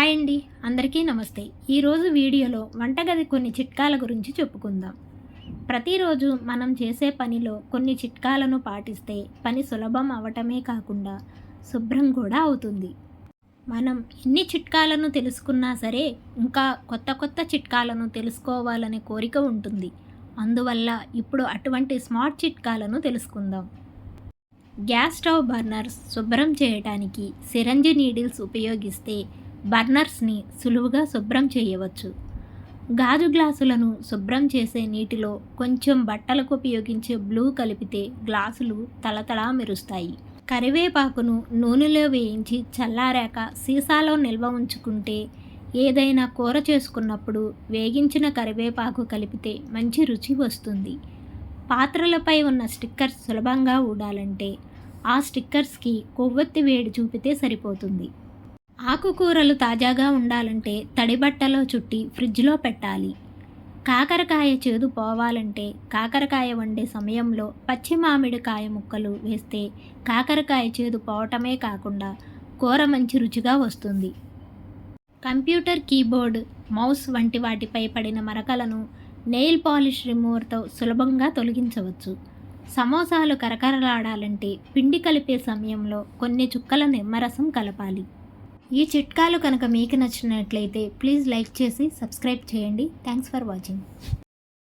Hi అండి, అందరికీ నమస్తే. ఈరోజు వీడియోలో వంటగది కొన్ని చిట్కాల గురించి చెప్పుకుందాం. ప్రతిరోజు మనం చేసే పనిలో కొన్ని చిట్కాలను పాటిస్తే పని సులభం అవటమే కాకుండా శుభ్రం కూడా అవుతుంది. మనం ఎన్ని చిట్కాలను తెలుసుకున్నా సరే ఇంకా కొత్త చిట్కాలను తెలుసుకోవాలనే కోరిక ఉంటుంది. అందువల్ల ఇప్పుడు అటువంటి స్మార్ట్ చిట్కాలను తెలుసుకుందాం. గ్యాస్ స్టవ్ బర్నర్స్ శుభ్రం చేయడానికి సిరంజి నీడిల్స్ ఉపయోగిస్తే బర్నర్స్ని సులువుగా శుభ్రం చేయవచ్చు. గాజు గ్లాసులను శుభ్రం చేసే నీటిలో కొంచెం బట్టలకు ఉపయోగించే బ్లూ కలిపితే గ్లాసులు తళతళా మెరుస్తాయి. కరివేపాకును నూనెలో వేయించి చల్లారాక సీసాలో నిల్వ ఉంచుకుంటే ఏదైనా కూర చేసుకున్నప్పుడు వేగించిన కరివేపాకు కలిపితే మంచి రుచి వస్తుంది. పాత్రలపై ఉన్న స్టిక్కర్స్ సులభంగా ఊడాలంటే ఆ స్టిక్కర్స్కి కొవ్వొత్తి వేడి చూపితే సరిపోతుంది. ఆకుకూరలు తాజాగా ఉండాలంటే తడి బట్టలో చుట్టి ఫ్రిడ్జ్లో పెట్టాలి. కాకరకాయ చేదు పోవాలంటే కాకరకాయ వండే సమయంలో పచ్చి మామిడికాయ ముక్కలు వేస్తే కాకరకాయ చేదు పోవటమే కాకుండా కూర మంచి రుచిగా వస్తుంది. కంప్యూటర్ కీబోర్డ్, మౌస్ వంటి వాటిపై పడిన మరకలను నెయిల్ పాలిష్ రిమూవర్తో సులభంగా తొలగించవచ్చు. సమోసాలు కరకరలాడాలంటే పిండి కలిపే సమయంలో కొన్ని చుక్కల నిమ్మరసం కలపాలి. ఈ చిట్కాలు కనుక మీకు నచ్చినట్లయితే ప్లీజ్ లైక్ చేసి సబ్స్క్రైబ్ చేయండి. Thanks for watching.